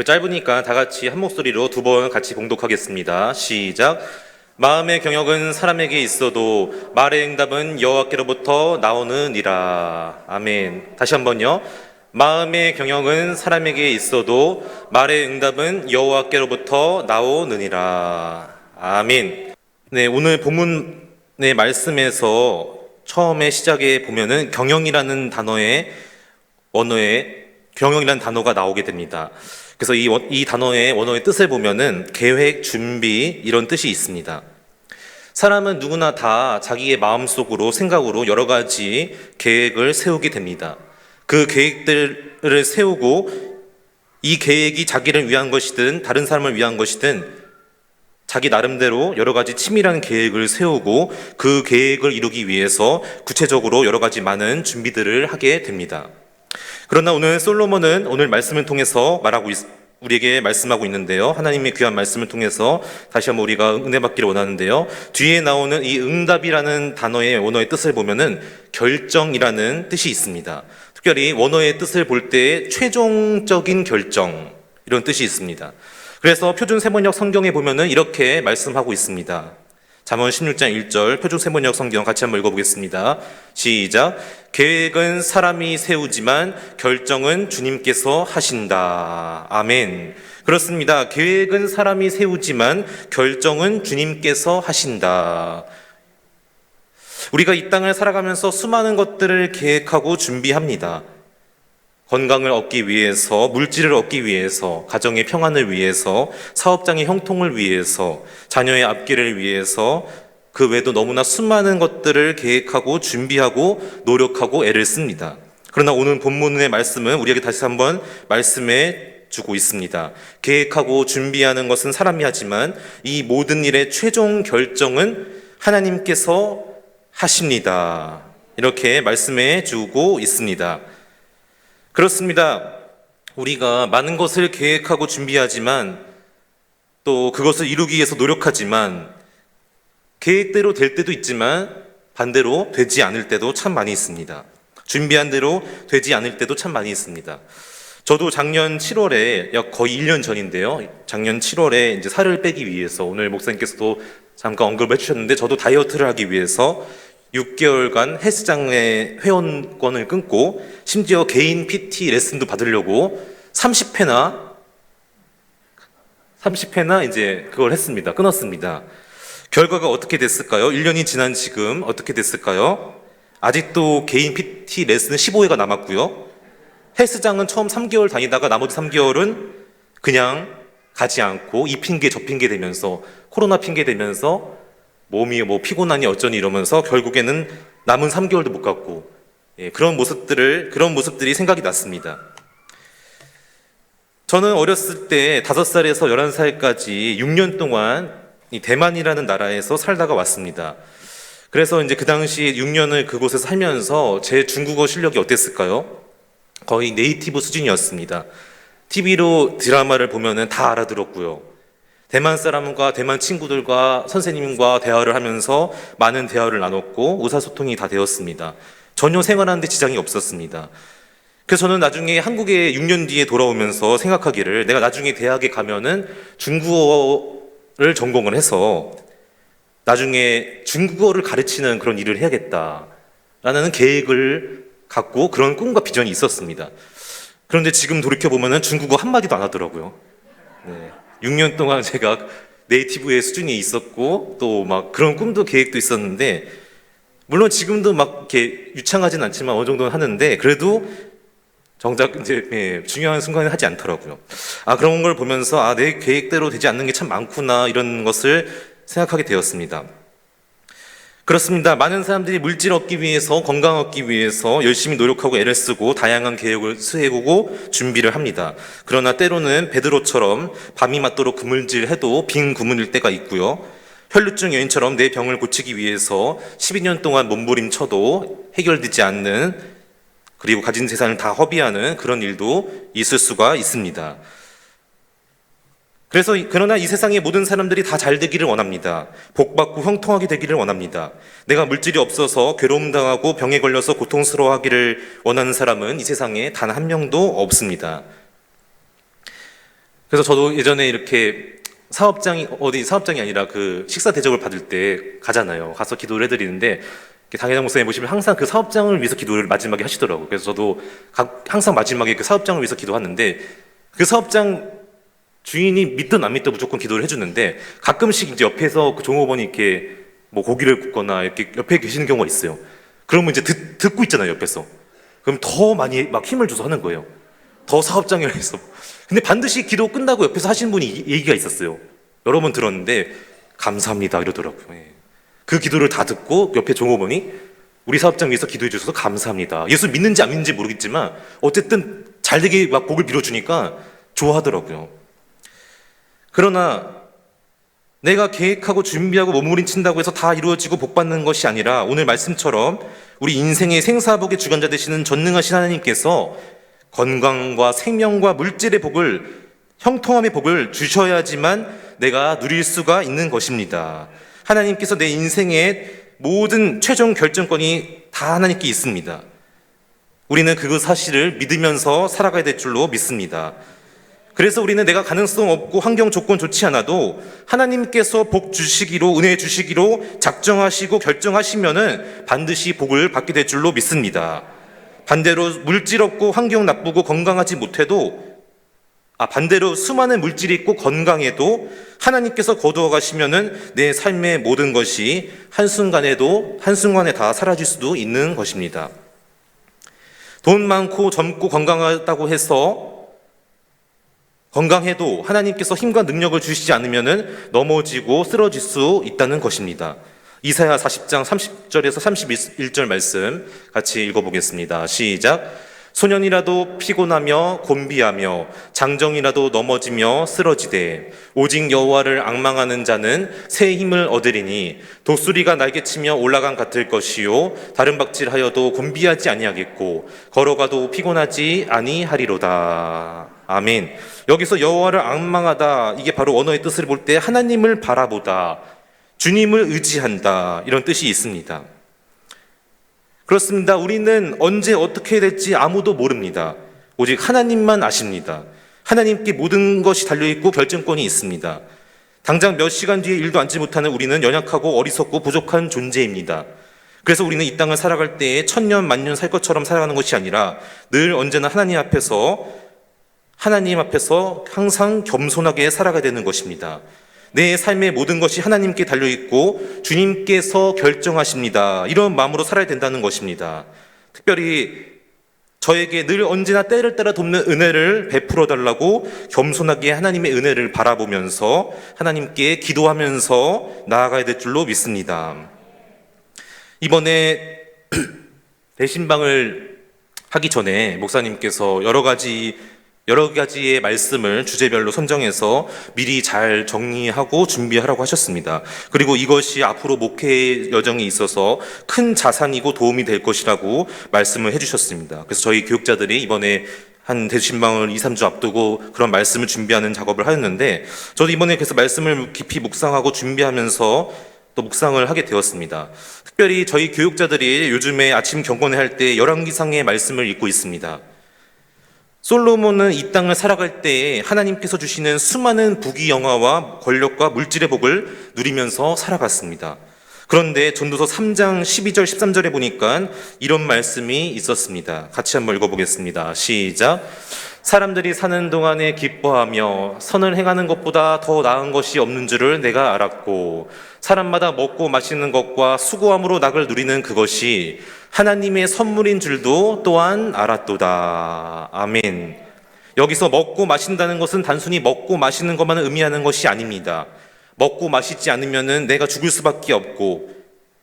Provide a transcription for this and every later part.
짧으니까 다 같이 한 목소리로 두 번 같이 봉독하겠습니다. 시작. 마음의 경역은 사람에게 있어도 말의 응답은 여호와께로부터 나오느니라. 아멘. 다시 한번요. 마음의 경역은 사람에게 있어도 말의 응답은 여호와께로부터 나오느니라. 아멘. 네, 오늘 본문의 말씀에서 처음에 시작에 보면은 경영이라는 단어의 원어에 경영이라는 단어가 나오게 됩니다. 그래서 이 단어의 원어의 뜻을 보면은 계획, 준비 이런 뜻이 있습니다. 사람은 누구나 다 자기의 마음속으로 생각으로 여러 가지 계획을 세우게 됩니다. 그 계획들을 세우고 이 계획이 자기를 위한 것이든 다른 사람을 위한 것이든 자기 나름대로 여러 가지 치밀한 계획을 세우고 그 계획을 이루기 위해서 구체적으로 여러 가지 많은 준비들을 하게 됩니다. 그러나 오늘 솔로몬은 오늘 말씀을 통해서 우리에게 말씀하고 있는데요. 하나님의 귀한 말씀을 통해서 다시 한번 우리가 은혜 받기를 원하는데요. 뒤에 나오는 이 응답이라는 단어의 원어의 뜻을 보면은 결정이라는 뜻이 있습니다. 특별히 원어의 뜻을 볼 때 최종적인 결정 이런 뜻이 있습니다. 그래서 표준 세번역 성경에 보면은 이렇게 말씀하고 있습니다. 잠언 16장 1절 표준 세번역 성경 같이 한번 읽어보겠습니다. 시작. 계획은 사람이 세우지만 결정은 주님께서 하신다. 아멘. 그렇습니다. 계획은 사람이 세우지만 결정은 주님께서 하신다. 우리가 이 땅을 살아가면서 수많은 것들을 계획하고 준비합니다. 건강을 얻기 위해서, 물질을 얻기 위해서, 가정의 평안을 위해서, 사업장의 형통을 위해서, 자녀의 앞길을 위해서, 그 외에도 너무나 수많은 것들을 계획하고 준비하고 노력하고 애를 씁니다. 그러나 오늘 본문의 말씀은 우리에게 다시 한번 말씀해 주고 있습니다. 계획하고 준비하는 것은 사람이 하지만 이 모든 일의 최종 결정은 하나님께서 하십니다. 이렇게 말씀해 주고 있습니다. 그렇습니다. 우리가 많은 것을 계획하고 준비하지만 또 그것을 이루기 위해서 노력하지만 계획대로 될 때도 있지만 반대로 되지 않을 때도 참 많이 있습니다. 준비한 대로 되지 않을 때도 참 많이 있습니다. 저도 작년 7월에 약 거의 1년 전인데요. 작년 7월에 이제 살을 빼기 위해서 오늘 목사님께서도 잠깐 언급을 해주셨는데 저도 다이어트를 하기 위해서 6개월간 헬스장의 회원권을 끊고 심지어 개인 PT 레슨도 받으려고 30회나 이제 그걸 했습니다. 끊었습니다. 결과가 어떻게 됐을까요? 1년이 지난 지금 어떻게 됐을까요? 아직도 개인 PT 레슨은 15회가 남았고요. 헬스장은 처음 3개월 다니다가 나머지 3개월은 그냥 가지 않고 이 핑계 저 핑계 대면서 코로나 핑계 대면서 몸이 피곤하니 어쩌니 이러면서 결국에는 남은 3개월도 못 갔고 그런 모습들이 생각이 났습니다. 저는 어렸을 때 5살에서 11살까지 6년 동안 이 대만이라는 나라에서 살다가 왔습니다. 그래서 이제 그 당시 6년을 그곳에서 살면서 제 중국어 실력이 어땠을까요? 거의 네이티브 수준이었습니다. TV로 드라마를 보면은 다 알아들었고요. 대만 사람과 대만 친구들과 선생님과 대화를 하면서 많은 대화를 나눴고 의사소통이 다 되었습니다. 전혀 생활하는데 지장이 없었습니다. 그래서 저는 나중에 한국에 6년 뒤에 돌아오면서 생각하기를 내가 나중에 대학에 가면은 중국어를 전공을 해서 나중에 중국어를 가르치는 그런 일을 해야겠다라는 계획을 갖고 그런 꿈과 비전이 있었습니다. 그런데 지금 돌이켜보면은 중국어 한마디도 안 하더라고요. 네. 6년 동안 제가 네이티브의 수준이 있었고 또 막 그런 꿈도 계획도 있었는데 물론 지금도 막 이렇게 유창하진 않지만 어느 정도는 하는데 그래도 정작 이제 중요한 순간에 하지 않더라고요. 그런 걸 보면서 내 계획대로 되지 않는 게 참 많구나 이런 것을 생각하게 되었습니다. 그렇습니다. 많은 사람들이 물질 얻기 위해서 건강 얻기 위해서 열심히 노력하고 애를 쓰고 다양한 계획을 세우고 준비를 합니다. 그러나 때로는 베드로처럼 밤이 맞도록 그물질해도 빈 구문일 때가 있고요. 혈루증 여인처럼 내 병을 고치기 위해서 12년 동안 몸부림쳐도 해결되지 않는 그리고 가진 재산을 다 허비하는 그런 일도 있을 수가 있습니다. 그러나 이 세상의 모든 사람들이 다 잘 되기를 원합니다. 복받고 형통하게 되기를 원합니다. 내가 물질이 없어서 괴로움 당하고 병에 걸려서 고통스러워하기를 원하는 사람은 이 세상에 단 한 명도 없습니다. 그래서 저도 예전에 이렇게 어디 사업장이 아니라 그 식사 대접을 받을 때 가잖아요. 가서 기도를 해드리는데 이렇게 당회장 목사님 보시면 항상 그 사업장을 위해서 기도를 마지막에 하시더라고요. 그래서 저도 항상 마지막에 그 사업장을 위해서 기도하는데 그 사업장 주인이 믿든 안 믿든 무조건 기도를 해주는데 가끔씩 이제 옆에서 그 종업원이 이렇게 뭐 고기를 굽거나 이렇게 옆에 계시는 경우가 있어요. 그러면 이제 듣고 있잖아요, 옆에서. 그럼 더 많이 막 힘을 줘서 하는 거예요. 더 사업장을 해서. 근데 반드시 기도 끝나고 옆에서 하시는 분이 얘기가 있었어요. 여러 번 들었는데 감사합니다 이러더라고요. 예. 그 기도를 다 듣고 옆에 종업원이 우리 사업장 위해서 기도해 주셔서 감사합니다. 예수 믿는지 안 믿는지 모르겠지만 어쨌든 잘 되게 막 복을 빌어주니까 좋아하더라고요. 그러나 내가 계획하고 준비하고 몸부림친다고 해서 다 이루어지고 복받는 것이 아니라 오늘 말씀처럼 우리 인생의 생사복의 주관자 되시는 전능하신 하나님께서 건강과 생명과 물질의 복을, 형통함의 복을 주셔야지만 내가 누릴 수가 있는 것입니다. 하나님께서 내 인생의 모든 최종 결정권이 다 하나님께 있습니다. 우리는 그 사실을 믿으면서 살아가야 될 줄로 믿습니다. 그래서 우리는 내가 가능성 없고 환경 조건 좋지 않아도 하나님께서 복 주시기로, 은혜 주시기로 작정하시고 결정하시면은 반드시 복을 받게 될 줄로 믿습니다. 반대로 물질 없고 환경 나쁘고 건강하지 못해도 반대로 수많은 물질이 있고 건강해도 하나님께서 거두어 가시면은 내 삶의 모든 것이 한순간에 다 사라질 수도 있는 것입니다. 돈 많고 젊고 건강하다고 해서 건강해도 하나님께서 힘과 능력을 주시지 않으면은 넘어지고 쓰러질 수 있다는 것입니다. 이사야 40장 30절에서 31절 말씀 같이 읽어보겠습니다. 시작. 소년이라도 피곤하며 곤비하며 장정이라도 넘어지며 쓰러지되 오직 여호와를 앙망하는 자는 새 힘을 얻으리니 독수리가 날개치며 올라간 같을 것이요 다른 박질하여도 곤비하지 아니하겠고 걸어가도 피곤하지 아니하리로다. 아멘. 여기서 여호와를 앙망하다, 이게 바로 언어의 뜻을 볼 때 하나님을 바라보다, 주님을 의지한다, 이런 뜻이 있습니다. 그렇습니다. 우리는 언제 어떻게 될지 아무도 모릅니다. 오직 하나님만 아십니다. 하나님께 모든 것이 달려있고 결정권이 있습니다. 당장 몇 시간 뒤에 일도 앉지 못하는 우리는 연약하고 어리석고 부족한 존재입니다. 그래서 우리는 이 땅을 살아갈 때에 천년 만년 살 것처럼 살아가는 것이 아니라 늘 언제나 하나님 앞에서 항상 겸손하게 살아가야 되는 것입니다. 내 삶의 모든 것이 하나님께 달려있고 주님께서 결정하십니다. 이런 마음으로 살아야 된다는 것입니다. 특별히 저에게 늘 언제나 때를 따라 돕는 은혜를 베풀어 달라고 겸손하게 하나님의 은혜를 바라보면서 하나님께 기도하면서 나아가야 될 줄로 믿습니다. 이번에 대신방을 하기 전에 목사님께서 여러 가지의 말씀을 주제별로 선정해서 미리 잘 정리하고 준비하라고 하셨습니다. 그리고 이것이 앞으로 목회 여정에 있어서 큰 자산이고 도움이 될 것이라고 말씀을 해주셨습니다. 그래서 저희 교육자들이 이번에 한 대신방을 2, 3주 앞두고 그런 말씀을 준비하는 작업을 하였는데 저도 이번에 그래서 말씀을 깊이 묵상하고 준비하면서 또 묵상을 하게 되었습니다. 특별히 저희 교육자들이 요즘에 아침 경건회 할 때 열왕기상의 말씀을 읽고 있습니다. 솔로몬은 이 땅을 살아갈 때에 하나님께서 주시는 수많은 부귀영화와 권력과 물질의 복을 누리면서 살아갔습니다. 그런데 전도서 3장 12절 13절에 보니까 이런 말씀이 있었습니다. 같이 한번 읽어보겠습니다. 시작. 사람들이 사는 동안에 기뻐하며 선을 행하는 것보다 더 나은 것이 없는 줄을 내가 알았고 사람마다 먹고 마시는 것과 수고함으로 낙을 누리는 그것이 하나님의 선물인 줄도 또한 알았도다. 아멘. 여기서 먹고 마신다는 것은 단순히 먹고 마시는 것만 의미하는 것이 아닙니다. 먹고 마시지 않으면 내가 죽을 수밖에 없고,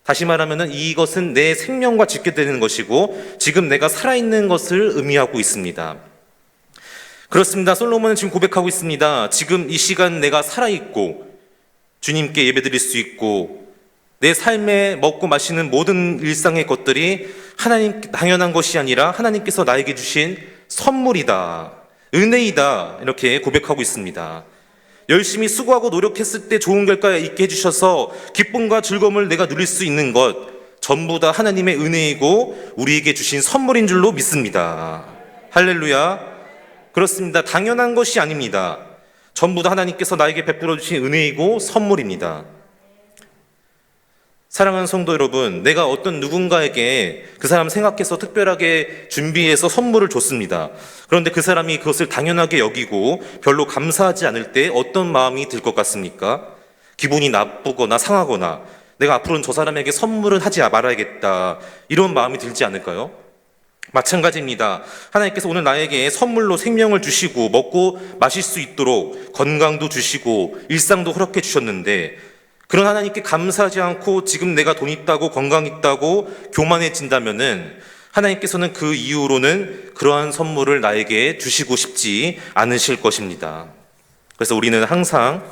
다시 말하면 이것은 내 생명과 직결되는 것이고 지금 내가 살아있는 것을 의미하고 있습니다. 그렇습니다. 솔로몬은 지금 고백하고 있습니다. 지금 이 시간 내가 살아있고 주님께 예배드릴 수 있고 내 삶에 먹고 마시는 모든 일상의 것들이 하나님 당연한 것이 아니라 하나님께서 나에게 주신 선물이다, 은혜이다, 이렇게 고백하고 있습니다. 열심히 수고하고 노력했을 때 좋은 결과 있게 해주셔서 기쁨과 즐거움을 내가 누릴 수 있는 것 전부 다 하나님의 은혜이고 우리에게 주신 선물인 줄로 믿습니다. 할렐루야. 그렇습니다. 당연한 것이 아닙니다. 전부 다 하나님께서 나에게 베풀어 주신 은혜이고 선물입니다. 사랑하는 성도 여러분, 내가 어떤 누군가에게 그 사람 생각해서 특별하게 준비해서 선물을 줬습니다. 그런데 그 사람이 그것을 당연하게 여기고 별로 감사하지 않을 때 어떤 마음이 들 것 같습니까? 기분이 나쁘거나 상하거나 내가 앞으로는 저 사람에게 선물은 하지 말아야겠다, 이런 마음이 들지 않을까요? 마찬가지입니다. 하나님께서 오늘 나에게 선물로 생명을 주시고 먹고 마실 수 있도록 건강도 주시고 일상도 허락해 주셨는데, 그런 하나님께 감사하지 않고 지금 내가 돈 있다고 건강 있다고 교만해진다면은 하나님께서는 그 이후로는 그러한 선물을 나에게 주시고 싶지 않으실 것입니다. 그래서 우리는 항상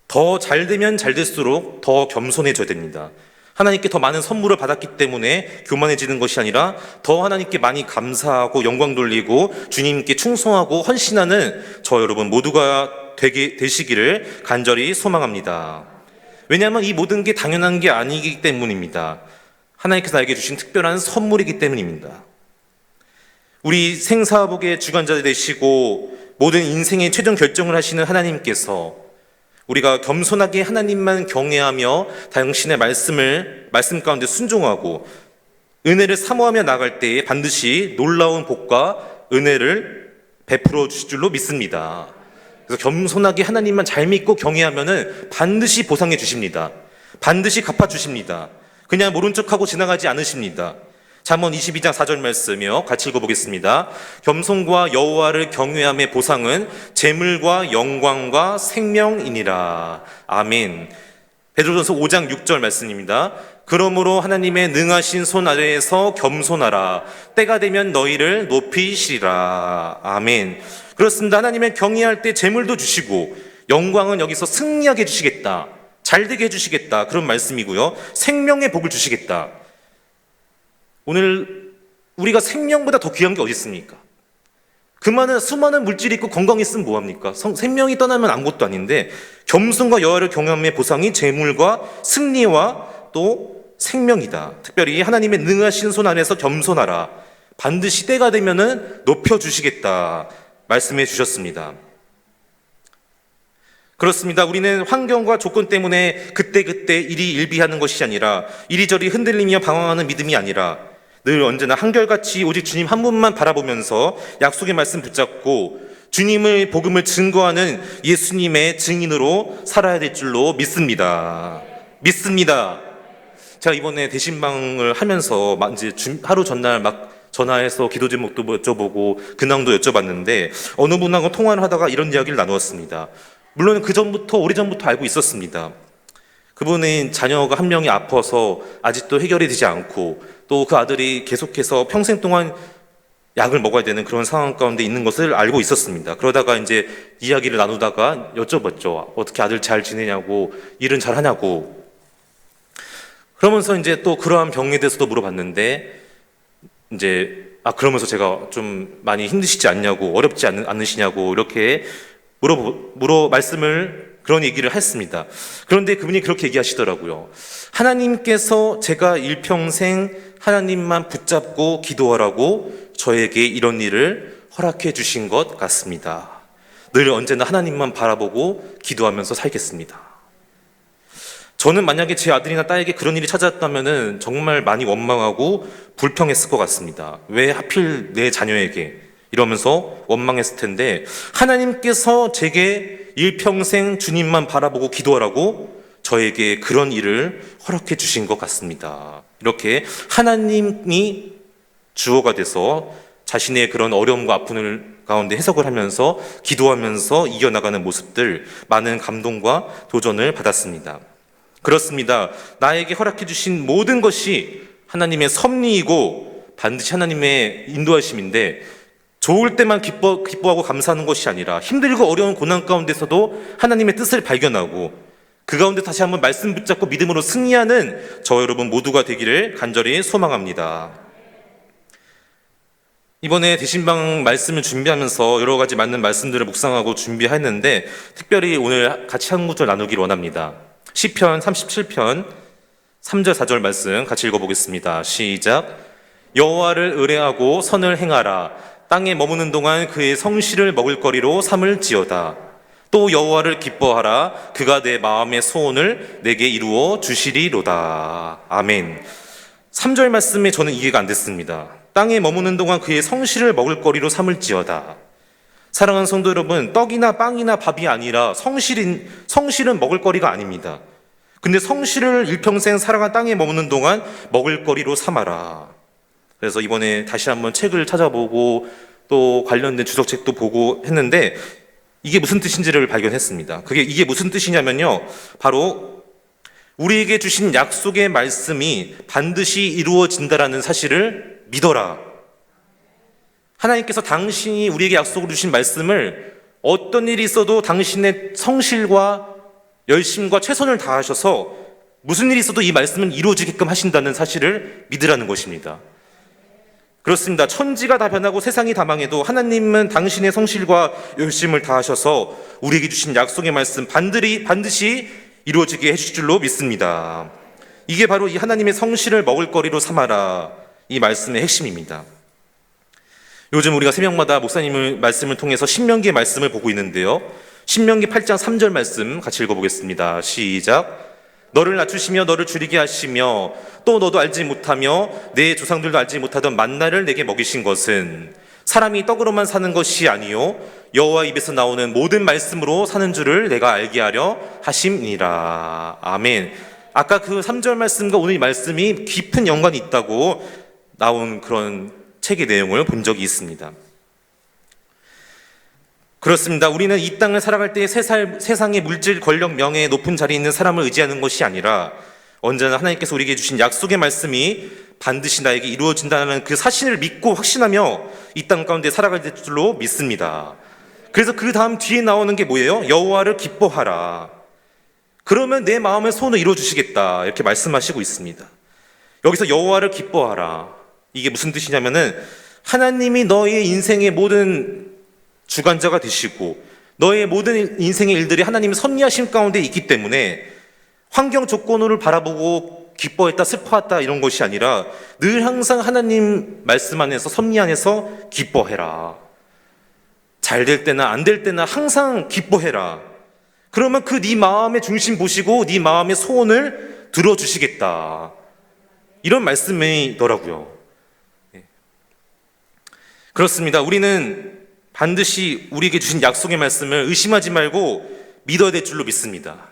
더 잘 되면 잘 될수록 더 겸손해져야 됩니다. 하나님께 더 많은 선물을 받았기 때문에 교만해지는 것이 아니라 더 하나님께 많이 감사하고 영광 돌리고 주님께 충성하고 헌신하는 저 여러분 모두가 되시기를 간절히 소망합니다. 왜냐하면 이 모든 게 당연한 게 아니기 때문입니다. 하나님께서 나에게 주신 특별한 선물이기 때문입니다. 우리 생사복의 주관자 되시고 모든 인생의 최종 결정을 하시는 하나님께서 우리가 겸손하게 하나님만 경외하며 당신의 말씀 가운데 순종하고 은혜를 사모하며 나갈 때에 반드시 놀라운 복과 은혜를 베풀어 주실 줄로 믿습니다. 그래서 겸손하게 하나님만 잘 믿고 경외하면은 반드시 보상해 주십니다. 반드시 갚아 주십니다. 그냥 모른 척하고 지나가지 않으십니다. 잠언 22장 4절 말씀이요, 같이 읽어보겠습니다. 겸손과 여호와를 경외함의 보상은 재물과 영광과 생명이니라. 아멘. 베드로전서 5장 6절 말씀입니다. 그러므로 하나님의 능하신 손 아래에서 겸손하라. 때가 되면 너희를 높이시리라. 아멘. 그렇습니다. 하나님의 경외할 때 재물도 주시고 영광은 여기서 승리하게 해주시겠다, 잘되게 해주시겠다, 그런 말씀이고요. 생명의 복을 주시겠다. 오늘 우리가 생명보다 더 귀한 게 어디 있습니까? 수많은 물질이 있고 건강이 있으면 뭐합니까? 생명이 떠나면 아무것도 아닌데, 겸손과 여호와를 경외함의 보상이 재물과 승리와 또 생명이다. 특별히 하나님의 능하신 손 안에서 겸손하라. 반드시 때가 되면은 높여주시겠다 말씀해 주셨습니다. 그렇습니다. 우리는 환경과 조건 때문에 그때그때 일희일비하는 것이 아니라, 이리저리 흔들리며 방황하는 믿음이 아니라 늘 언제나 한결같이 오직 주님 한 분만 바라보면서 약속의 말씀 붙잡고 주님의 복음을 증거하는 예수님의 증인으로 살아야 될 줄로 믿습니다. 제가 이번에 대신방을 하면서 이제 하루 전날 막 전화해서 기도 제목도 여쭤보고 근황도 여쭤봤는데, 어느 분하고 통화를 하다가 이런 이야기를 나누었습니다. 물론 오래전부터 알고 있었습니다. 그분은 자녀가 한 명이 아파서 아직도 해결이 되지 않고, 또 그 아들이 계속해서 평생 동안 약을 먹어야 되는 그런 상황 가운데 있는 것을 알고 있었습니다. 그러다가 이제 이야기를 나누다가 여쭤봤죠. 어떻게 아들 잘 지내냐고, 일은 잘 하냐고. 그러면서 이제 또 그러한 병에 대해서도 물어봤는데, 그러면서 제가 좀 많이 힘드시지 않냐고, 어렵지 않으시냐고, 이렇게 그런 얘기를 했습니다. 그런데 그분이 그렇게 얘기하시더라고요. 하나님께서 제가 일평생 하나님만 붙잡고 기도하라고 저에게 이런 일을 허락해 주신 것 같습니다. 늘 언제나 하나님만 바라보고 기도하면서 살겠습니다. 저는 만약에 제 아들이나 딸에게 그런 일이 찾아왔다면 정말 많이 원망하고 불평했을 것 같습니다. 왜 하필 내 자녀에게, 이러면서 원망했을 텐데, 하나님께서 제게 일평생 주님만 바라보고 기도하라고 저에게 그런 일을 허락해 주신 것 같습니다. 이렇게 하나님이 주어가 돼서 자신의 그런 어려움과 아픔을 가운데 해석을 하면서 기도하면서 이겨나가는 모습들, 많은 감동과 도전을 받았습니다. 그렇습니다. 나에게 허락해 주신 모든 것이 하나님의 섭리이고 반드시 하나님의 인도하심인데, 좋을 때만 기뻐하고 감사하는 것이 아니라 힘들고 어려운 고난 가운데서도 하나님의 뜻을 발견하고 그 가운데 다시 한번 말씀 붙잡고 믿음으로 승리하는 저 여러분 모두가 되기를 간절히 소망합니다. 이번에 대신방 말씀을 준비하면서 여러 가지 맞는 말씀들을 묵상하고 준비했는데, 특별히 오늘 같이 한 구절 나누기를 원합니다. 시편 37편 3절 4절 말씀 같이 읽어보겠습니다. 시작. 여호와를 의뢰하고 선을 행하라. 땅에 머무는 동안 그의 성실을 먹을거리로 삼을지어다. 또 여호와를 기뻐하라. 그가 내 마음의 소원을 내게 이루어 주시리로다. 아멘. 3절 말씀에 저는 이해가 안 됐습니다. 땅에 머무는 동안 그의 성실을 먹을거리로 삼을지어다. 사랑하는 성도 여러분, 떡이나 빵이나 밥이 아니라 성실은 먹을거리가 아닙니다. 근데 성실을 일평생 살아간 땅에 머무는 동안 먹을거리로 삼아라. 그래서 이번에 다시 한번 책을 찾아보고 또 관련된 주석책도 보고 했는데 이게 무슨 뜻인지를 발견했습니다. 이게 무슨 뜻이냐면요, 바로 우리에게 주신 약속의 말씀이 반드시 이루어진다라는 사실을 믿어라. 하나님께서 당신이 우리에게 약속을 주신 말씀을 어떤 일이 있어도 당신의 성실과 열심과 최선을 다하셔서 무슨 일이 있어도 이 말씀은 이루어지게끔 하신다는 사실을 믿으라는 것입니다. 그렇습니다. 천지가 다 변하고 세상이 다 망해도 하나님은 당신의 성실과 열심을 다하셔서 우리에게 주신 약속의 말씀 반드시 이루어지게 해주실 줄로 믿습니다. 이게 바로 이 하나님의 성실을 먹을거리로 삼아라, 이 말씀의 핵심입니다. 요즘 우리가 새벽마다 목사님의 말씀을 통해서 신명기의 말씀을 보고 있는데요, 신명기 8장 3절 말씀 같이 읽어보겠습니다. 시작. 너를 낮추시며 너를 줄이게 하시며 또 너도 알지 못하며 내 조상들도 알지 못하던 만나를 내게 먹이신 것은 사람이 떡으로만 사는 것이 아니요 여호와 입에서 나오는 모든 말씀으로 사는 줄을 내가 알게 하려 하심이니라. 아멘. 아까 그 3절 말씀과 오늘 이 말씀이 깊은 연관이 있다고 나온 그런 책의 내용을 본 적이 있습니다. 그렇습니다. 우리는 이 땅을 살아갈 때 세상의 물질, 권력, 명예, 높은 자리에 있는 사람을 의지하는 것이 아니라 언제나 하나님께서 우리에게 주신 약속의 말씀이 반드시 나에게 이루어진다는 그 사실을 믿고 확신하며 이 땅 가운데 살아갈 줄로 믿습니다. 그래서 그 다음 뒤에 나오는 게 뭐예요? 여호와를 기뻐하라. 그러면 내 마음의 소원을 이루어주시겠다, 이렇게 말씀하시고 있습니다. 여기서 여호와를 기뻐하라, 이게 무슨 뜻이냐면은 하나님이 너의 인생의 모든 주관자가 되시고 너의 모든 인생의 일들이 하나님의 섭리하심 가운데 있기 때문에 환경 조건을 바라보고 기뻐했다, 슬퍼했다 이런 것이 아니라 늘 항상 하나님 말씀 안에서, 섭리 안에서 기뻐해라. 잘 될 때나 안 될 때나 항상 기뻐해라. 그러면 그 네 마음의 중심 보시고 네 마음의 소원을 들어주시겠다, 이런 말씀이더라고요. 그렇습니다. 우리는 반드시 우리에게 주신 약속의 말씀을 의심하지 말고 믿어야 될 줄로 믿습니다.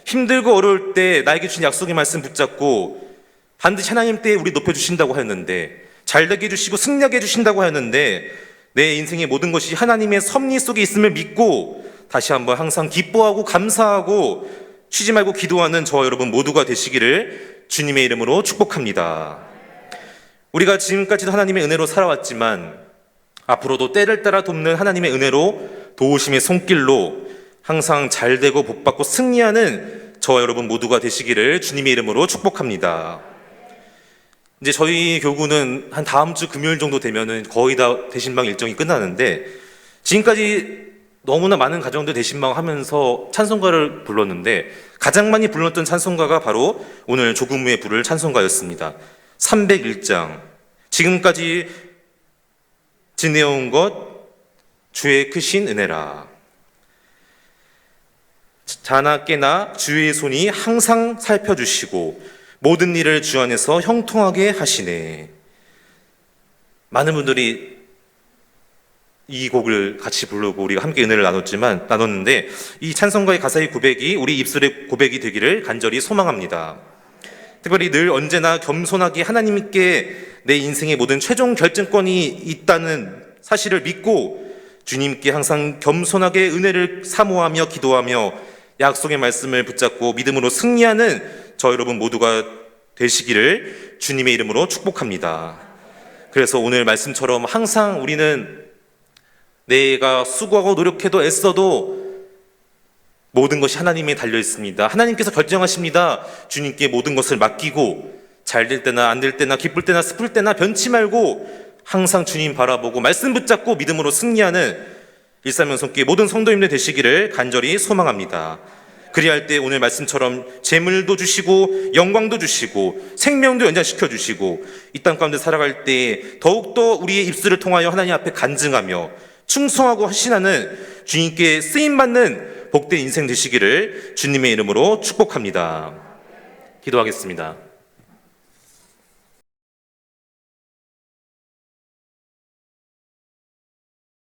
힘들고 어려울 때 나에게 주신 약속의 말씀 붙잡고 반드시 하나님 때에 우리 높여주신다고 하였는데, 잘되게 해주시고 승리하게 해주신다고 하였는데, 내 인생의 모든 것이 하나님의 섭리 속에 있음을 믿고 다시 한번 항상 기뻐하고 감사하고 쉬지 말고 기도하는 저와 여러분 모두가 되시기를 주님의 이름으로 축복합니다. 우리가 지금까지도 하나님의 은혜로 살아왔지만 앞으로도 때를 따라 돕는 하나님의 은혜로 도우심의 손길로 항상 잘되고 복받고 승리하는 저와 여러분 모두가 되시기를 주님의 이름으로 축복합니다. 이제 저희 교구는 한 다음 주 금요일 정도 되면은 거의 다 대신방 일정이 끝나는데, 지금까지 너무나 많은 가정들 대신방 하면서 찬송가를 불렀는데 가장 많이 불렀던 찬송가가 바로 오늘 조금 후에 부를 찬송가였습니다. 301장. 지금까지 지내온 것 주의 크신 은혜라. 자나 깨나 주의 손이 항상 살펴주시고 모든 일을 주 안에서 형통하게 하시네. 많은 분들이 이 곡을 같이 부르고 우리가 함께 은혜를 나눴는데 이 찬송가의 가사의 고백이 우리 입술의 고백이 되기를 간절히 소망합니다. 특별히 늘 언제나 겸손하게 하나님께 내 인생의 모든 최종 결정권이 있다는 사실을 믿고 주님께 항상 겸손하게 은혜를 사모하며 기도하며 약속의 말씀을 붙잡고 믿음으로 승리하는 저 여러분 모두가 되시기를 주님의 이름으로 축복합니다. 그래서 오늘 말씀처럼 항상 우리는 내가 수고하고 노력해도 애써도 모든 것이 하나님에 달려 있습니다. 하나님께서 결정하십니다. 주님께 모든 것을 맡기고 잘 될 때나 안 될 때나 기쁠 때나 슬플 때나 변치 말고 항상 주님 바라보고 말씀 붙잡고 믿음으로 승리하는 일사명성교회 모든 성도님들 되시기를 간절히 소망합니다. 그리할 때 오늘 말씀처럼 재물도 주시고 영광도 주시고 생명도 연장시켜 주시고 이 땅 가운데 살아갈 때 더욱더 우리의 입술을 통하여 하나님 앞에 간증하며 충성하고 헌신하는 주님께 쓰임받는 복된 인생 되시기를 주님의 이름으로 축복합니다. 기도하겠습니다.